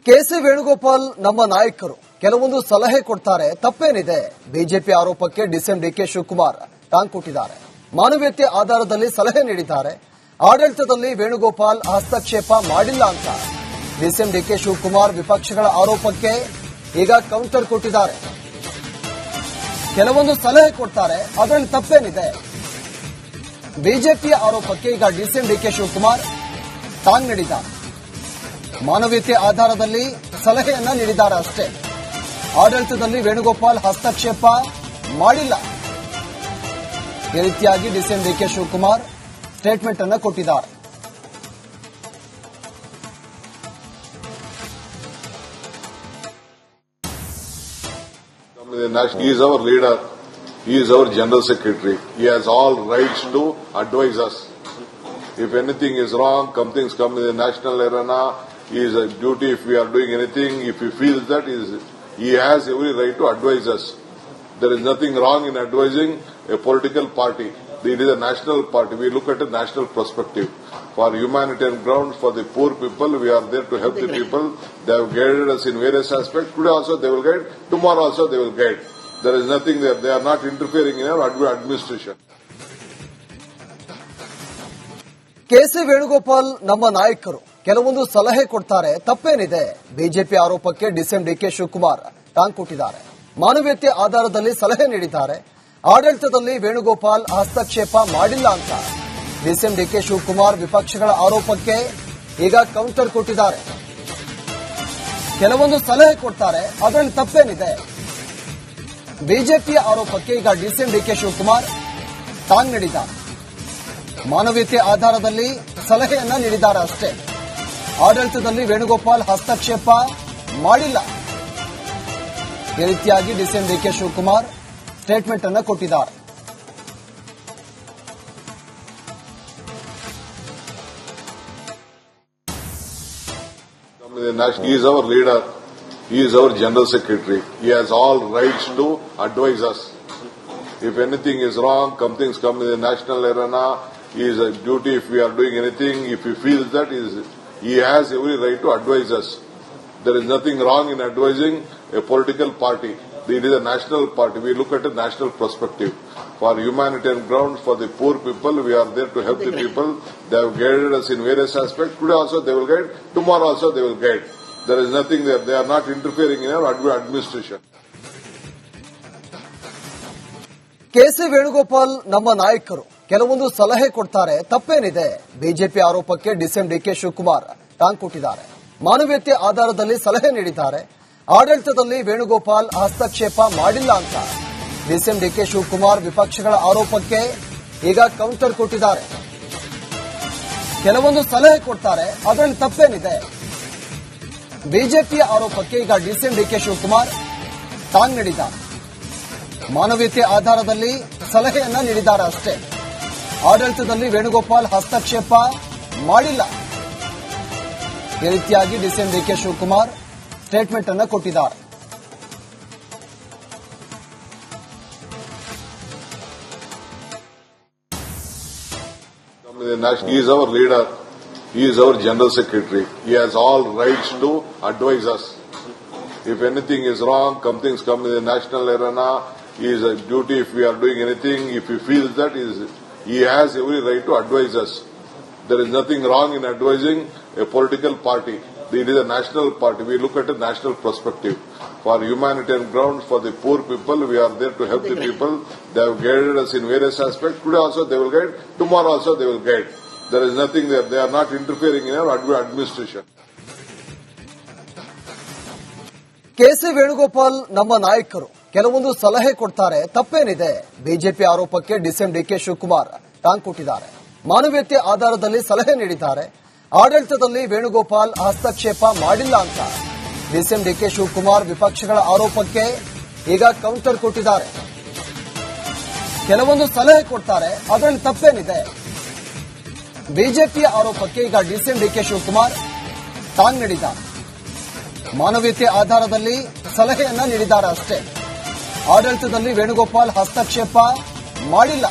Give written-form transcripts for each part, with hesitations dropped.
KC Venugopal ನಮ್ಮ ನಾಯಕರು ಕೆಲವೊಂದು ಸಲಹೆ ಕೊಡ್ತಾರೆ, ತಪ್ಪೇನಿದೆ? ಬಿಜೆಪಿ ಆರೋಪಕ್ಕೆ ಡಿಸಿಎಂ ಡಿಕೆ ಶಿವಕುಮಾರ್ ಟಾಂಗ್ ಕೊಟ್ಟಿದ್ದಾರೆ. ಮಾನವೀಯತೆ ಆಧಾರದಲ್ಲಿ ಸಲಹೆ ನೀಡಿದ್ದಾರೆ. ಆಡಳಿತದಲ್ಲಿ ವೇಣುಗೋಪಾಲ್ ಹಸ್ತಕ್ಷೇಪ ಮಾಡಿಲ್ಲ ಅಂತ ಡಿಸಿಎಂ ಡಿಕೆ ಶಿವಕುಮಾರ್ ವಿಪಕ್ಷಗಳ ಆರೋಪಕ್ಕೆ ಈಗ ಕೌಂಟರ್ ಕೊಟ್ಟಿದ್ದಾರೆ. ಕೆಲವೊಂದು ಸಲಹೆ ಕೊಡ್ತಾರೆ, ಅದರಲ್ಲಿ ತಪ್ಪೇನಿದೆ? ಬಿಜೆಪಿಯ ಆರೋಪಕ್ಕೆ ಈಗ ಡಿಸಿಎಂ ಡಿಕೆ ಶಿವಕುಮಾರ್ ಟಾಂಗ್ ನೀಡಿದ್ದಾರೆ. ಮಾನವೀಯತೆ ಆಧಾರದಲ್ಲಿ ಸಲಹೆಯನ್ನ ನೀಡಿದ್ದಾರೆ ಅಷ್ಟೇ. ಆಡಳಿತದಲ್ಲಿ ವೇಣುಗೋಪಾಲ್ ಹಸ್ತಕ್ಷೇಪ ಮಾಡಿಲ್ಲ. ಈ ರೀತಿಯಾಗಿ ಡಿಸಿಎಂ ಡಿಕೆ ಶಿವಕುಮಾರ್ ಸ್ಟೇಟ್ಮೆಂಟ್ ಅನ್ನು ಕೊಟ್ಟಿದ್ದಾರೆ. He is our leader. He is our general secretary. He has all rights to advise us. If anything is wrong, things come in the national arena, he is a duty. If we are doing anything, if he feels that, he has every right to advise us. There is nothing wrong in advising a political party. It is a national party. We look at a national perspective. For humanitarian grounds, for the poor people, we are there to help the people. They have guided us in various aspects. Today also they will guide. Tomorrow also they will guide. There is nothing there. They are not interfering in our administration. KC Venugopal ನಮ್ಮ ನಾಯಕರು ಕೆಲವೊಂದು ಸಲಹೆ ಕೊಡ್ತಾರೆ, ತಪ್ಪೇನಿದೆ? BJP ಆರೋಪಕ್ಕೆ DCM DK Shivakumar ಟಾಂಗ್ ಕೊಟ್ಟಿದ್ದಾರೆ. ಮಾನವೀಯತೆ ಆಧಾರದಲ್ಲಿ ಸಲಹೆ ನೀಡಿದ್ದಾರೆ. ಆಡಳಿತದಲ್ಲಿ ವೇಣುಗೋಪಾಲ್ ಹಸ್ತಕ್ಷೇಪ ಮಾಡಿಲ್ಲ ಅಂತ ಡಿಸಿಎಂ ಡಿಕೆ ಶಿವಕುಮಾರ್ ವಿಪಕ್ಷಗಳ ಆರೋಪಕ್ಕೆ ಈಗ ಕೌಂಟರ್ ಕೊಟ್ಟಿದ್ದಾರೆ. ಕೆಲವೊಂದು ಸಲಹೆ ಕೊಡ್ತಾರೆ, ಅದರಲ್ಲಿ ತಪ್ಪೇನಿದೆ? ಬಿಜೆಪಿಯ ಆರೋಪಕ್ಕೆ ಈಗ ಡಿಸಿಎಂ ಡಿಕೆ ಶಿವಕುಮಾರ್ ಟಾಂಗ್ ನೀಡಿದ್ದಾರೆ. ಮಾನವೀಯತೆ ಆಧಾರದಲ್ಲಿ ಸಲಹೆಯನ್ನ ನೀಡಿದ್ದಾರೆ ಅಷ್ಟೇ. ಆಡಳಿತದಲ್ಲಿ ವೇಣುಗೋಪಾಲ್ ಹಸ್ತಕ್ಷೇಪ ಮಾಡಿಲ್ಲ. ಈ ರೀತಿಯಾಗಿ ಡಿಸಿಎಂ ಡಿಕೆ ಶಿವಕುಮಾರ್ ಸ್ಟೇಟ್ಮೆಂಟ್ ಅನ್ನು ಕೊಟ್ಟಿದ್ದಾರೆ. He is our leader. He is our general secretary. He has all rights to advise us. If anything is wrong, things come in the national arena, he is a duty. If we are doing anything, if he feels that, he has every right to advise us. There is nothing wrong in advising a political party. It is a national party. We look at a national perspective. For humanitarian grounds, for the poor people, we are there to help the people. They have guided us in various aspects. Today also they will guide. Tomorrow also they will guide. There is nothing there. They are not interfering in our administration. KC Venugopal ನಮ್ಮ ನಾಯಕರು ಕೆಲವೊಂದು ಸಲಹೆ ಕೊಡ್ತಾರೆ, ತಪ್ಪೇನಿದೆ? BJP ಆರೋಪಕ್ಕೆ DCM DK Shivakumar ಟಾಂಗ್ ಕೊಟ್ಟಿದ್ದಾರೆ. ಮಾನವೀಯತೆ ಆಧಾರದಲ್ಲಿ ಸಲಹೆ ನೀಡಿದ್ದಾರೆ. ಆಡಳಿತದಲ್ಲಿ ವೇಣುಗೋಪಾಲ್ ಹಸ್ತಕ್ಷೇಪ ಮಾಡಿಲ್ಲ ಅಂತ ಡಿಸಿಎಂ ಡಿಕೆ ಶಿವಕುಮಾರ್ ವಿಪಕ್ಷಗಳ ಆರೋಪಕ್ಕೆ ಈಗ ಕೌಂಟರ್ ಕೊಟ್ಟಿದ್ದಾರೆ. ಕೆಲವೊಂದು ಸಲಹೆ ಕೊಡ್ತಾರೆ, ಅದರಲ್ಲಿ ತಪ್ಪೇನಿದೆ? ಬಿಜೆಪಿಯ ಆರೋಪಕ್ಕೆ ಈಗ ಡಿಸಿಎಂ ಡಿಕೆ ಶಿವಕುಮಾರ್ ಟಾಂಗ್ ನೀಡಿದ್ದಾರೆ. ಮಾನವೀಯತೆ ಆಧಾರದಲ್ಲಿ ಸಲಹೆಯನ್ನ ನೀಡಿದ್ದಾರೆ ಅಷ್ಟೇ. ಆಡಳಿತದಲ್ಲಿ ವೇಣುಗೋಪಾಲ್ ಹಸ್ತಕ್ಷೇಪ ಮಾಡಿಲ್ಲ. ಈ ರೀತಿಯಾಗಿ ಡಿಸಿಎಂ ಡಿಕೆ ಶಿವಕುಮಾರ್ ಸ್ಟೇಟ್ಮೆಂಟ್ ಅನ್ನು ಕೊಟ್ಟಿದ್ದಾರೆ. He is our leader. He is our general secretary. He has all rights to advise us. If anything is wrong, things come in the national arena, he is a duty. If we are doing anything, if he feels that, he has every right to advise us. There is nothing wrong in advising a political party. It is a national party. We look at a national perspective. For humanitarian grounds, for the poor people, we are there to help the people. They have guided us in various aspects. Today also they will guide. Tomorrow also they will guide. There is nothing there. They are not interfering in our administration. KC Venugopal ನಮ್ಮ ನಾಯಕರು ಕೆಲವೊಂದು ಸಲಹೆ ಕೊಡ್ತಾರೆ, ತಪ್ಪೇನಿದೆ? BJP ಆರೋಪಕ್ಕೆ DCM DK Shivakumar ಟಾಂಗ್ ಕೊಟ್ಟಿದ್ದಾರೆ. ಮಾನವೀಯತೆ ಆಧಾರದಲ್ಲಿ ಸಲಹೆ ನೀಡಿದ್ದಾರೆ. ಆಡಳಿತದಲ್ಲಿ ವೇಣುಗೋಪಾಲ್ ಹಸ್ತಕ್ಷೇಪ ಮಾಡಿಲ್ಲ ಅಂತ ಡಿಸಿಎಂ ಡಿಕೆ ಶಿವಕುಮಾರ್ ವಿಪಕ್ಷಗಳ ಆರೋಪಕ್ಕೆ ಈಗ ಕೌಂಟರ್ ಕೊಟ್ಟಿದ್ದಾರೆ. ಕೆಲವೊಂದು ಸಲಹೆ ಕೊಡ್ತಾರೆ, ಅದರಲ್ಲಿ ತಪ್ಪೇನಿದೆ? ಬಿಜೆಪಿಯ ಆರೋಪಕ್ಕೆ ಈಗ ಡಿಸಿಎಂ ಡಿಕೆ ಶಿವಕುಮಾರ್ ಟಾಂಗ್ ನೀಡಿದ್ದಾರೆ. ಮಾನವೀಯತೆ ಆಧಾರದಲ್ಲಿ ಸಲಹೆಯನ್ನ ನೀಡಿದ್ದಾರೆ ಅಷ್ಟೇ. ಆಡಳಿತದಲ್ಲಿ ವೇಣುಗೋಪಾಲ್ ಹಸ್ತಕ್ಷೇಪ ಮಾಡಿಲ್ಲ.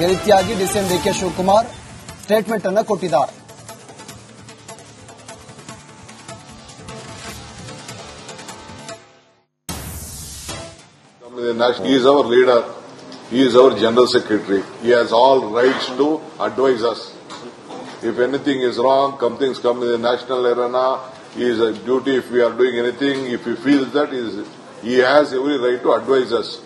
ಈ ರೀತಿಯಾಗಿ ಡಿಸಿಎಂ ಡಿಕೆ ಶಿವಕುಮಾರ್ ಸ್ಟೇಟ್ಮೆಂಟ್ ಅನ್ನು ಕೊಟ್ಟಿದ್ದಾರೆ. He is our leader. He is our general secretary. He has all rights to advise us. If anything is wrong, things come in the national arena, his duty, if we are doing anything, if he feels that, he has every right to advise us.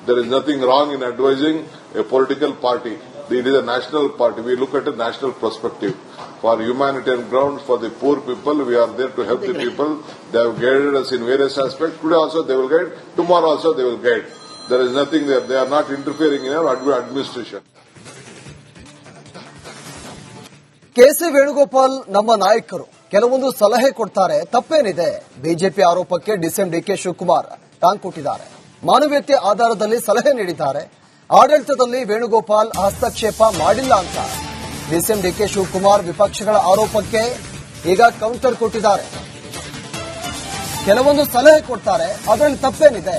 There is nothing wrong in advising a political party. It is a national party. We look at a national perspective. For humanitarian grounds, for the poor people, we are there to help the people. They have guided us in various aspects. Today also they will guide. Tomorrow also they will guide. There is nothing there. They are not interfering in our administration. KC Venugopal ನಮ್ಮ ನಾಯಕರು ಕೆಲವೊಂದು ಸಲಹೆ ಕೊಡ್ತಾರೆ, ತಪ್ಪೇನಿದೆ? BJP ಆರೋಪಕ್ಕೆ DCM DK Shivakumar ಟಾಂಗ್ ಕೊಟ್ಟಿದ್ದಾರೆ. ಮಾನವೀಯತೆ ಆಧಾರದಲ್ಲಿ ಸಲಹೆ ನೀಡಿದ್ದಾರೆ. ಆಡಳಿತದಲ್ಲಿ ವೇಣುಗೋಪಾಲ್ ಹಸ್ತಕ್ಷೇಪ ಮಾಡಿಲ್ಲ ಅಂತ ಡಿಸಿಎಂ ಡಿಕೆ ಶಿವಕುಮಾರ್ ವಿಪಕ್ಷಗಳ ಆರೋಪಕ್ಕೆ ಈಗ ಕೌಂಟರ್ ಕೊಟ್ಟಿದ್ದಾರೆ. ಕೆಲವೊಂದು ಸಲಹೆ ಕೊಡ್ತಾರೆ, ಅದರಲ್ಲಿ ತಪ್ಪೇನಿದೆ?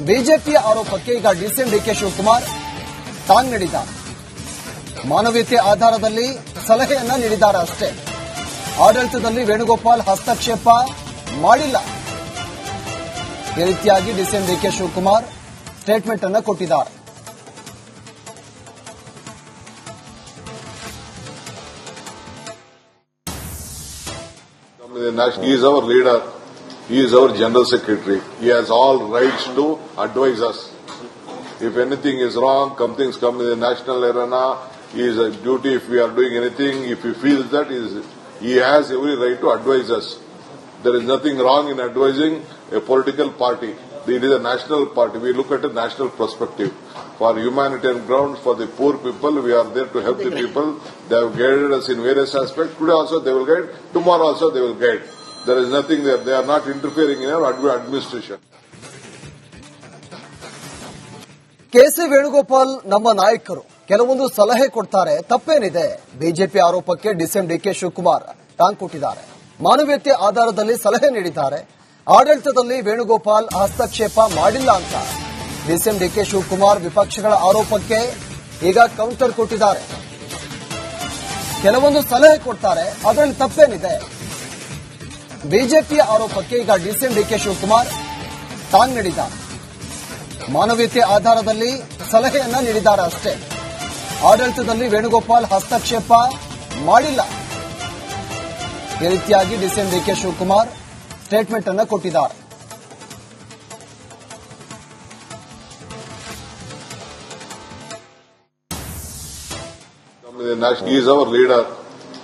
ಬಿಜೆಪಿಯ ಆರೋಪಕ್ಕೆ ಈಗ ಡಿಸಿಎಂ ಡಿಕೆ ಶಿವಕುಮಾರ್ ಟಾಂಗ್ ನೀಡಿದ್ದಾರೆ. ಮಾನವೀಯತೆ ಆಧಾರದಲ್ಲಿ ಸಲಹೆಯನ್ನ ನೀಡಿದ್ದಾರೆ ಅಷ್ಟೇ. ಆಡಳಿತದಲ್ಲಿ ವೇಣುಗೋಪಾಲ್ ಹಸ್ತಕ್ಷೇಪ ಮಾಡಿಲ್ಲ. ಈ ರೀತಿಯಾಗಿ ಡಿಸಿಎಂ ಡಿಕೆ ಶಿವಕುಮಾರ್ ಸ್ಟೇಟ್ಮೆಂಟ್ ಅನ್ನು ಕೊಟ್ಟಿದ್ದಾರೆ. He is our leader. He is our general secretary. He has all rights to advise us. If anything is wrong, things come in the national arena, his duty, if we are doing anything, if he feels that, he has every right to advise us. There is nothing wrong in advising a political party. It is a national party. We look at a national perspective. For humanitarian grounds, for the poor people, we are there to help the people. They have guided us in various aspects. Today also they will guide. Tomorrow also they will guide. There is nothing there. They are not interfering in our administration. KC Venugopal ನಮ್ಮ ನಾಯಕರು ಕೆಲವೊಂದು ಸಲಹೆ ಕೊಡ್ತಾರೆ, ತಪ್ಪೇನಿದೆ? BJP ಆರೋಪಕ್ಕೆ DCM DK Shivakumar ಟಾಂಗ್ ಕೊಟ್ಟಿದ್ದಾರೆ. ಮಾನವೀಯತೆ ಆಧಾರದಲ್ಲಿ ಸಲಹೆ ನೀಡಿದ್ದಾರೆ. ಆಡಳಿತದಲ್ಲಿ ವೇಣುಗೋಪಾಲ್ ಹಸ್ತಕ್ಷೇಪ ಮಾಡಿಲ್ಲ ಅಂತ ಡಿಸಿಎಂ ಡಿಕೆ ಶಿವಕುಮಾರ್ ವಿಪಕ್ಷಗಳ ಆರೋಪಕ್ಕೆ ಈಗ ಕೌಂಟರ್ ಕೊಟ್ಟಿದ್ದಾರೆ. ಕೆಲವೊಂದು ಸಲಹೆ ಕೊಡ್ತಾರೆ, ಅದರಲ್ಲಿ ತಪ್ಪೇನಿದೆ? ಬಿಜೆಪಿಯ ಆರೋಪಕ್ಕೆ ಈಗ ಡಿಸಿಎಂ ಡಿಕೆ ಶಿವಕುಮಾರ್ ಟಾಂಗ್ ನೀಡಿದ್ದಾರೆ. ಮಾನವೀಯತೆ ಆಧಾರದಲ್ಲಿ ಸಲಹೆಯನ್ನ ನೀಡಿದ್ದಾರೆ ಅಷ್ಟೇ. ಆಡಳಿತದಲ್ಲಿ ವೇಣುಗೋಪಾಲ್ ಹಸ್ತಕ್ಷೇಪ ಮಾಡಿಲ್ಲ. ಈ ರೀತಿಯಾಗಿ ಡಿಸಿಎಂ ಡಿಕೆ ಶಿವಕುಮಾರ್ ಸ್ಟೇಟ್ಮೆಂಟ್ ಅನ್ನು ಕೊಟ್ಟಿದ್ದಾರೆ. He is our leader.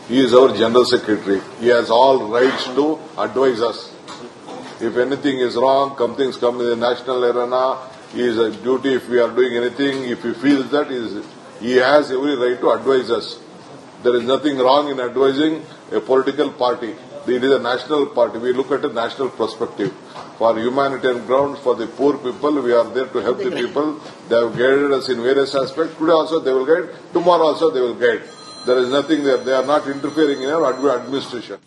He is our general secretary. He has all rights to advise us. If anything is wrong, things come in the national arena, his duty, if we are doing anything, if he feels that, he has every right to advise us. There is nothing wrong in advising a political party. It is a national party. We look at a national perspective. For humanitarian grounds, for the poor people, we are there to help the people. They have guided us in various aspects. Today also they will guide. Tomorrow also they will guide. There is nothing there. They are not interfering in our administration.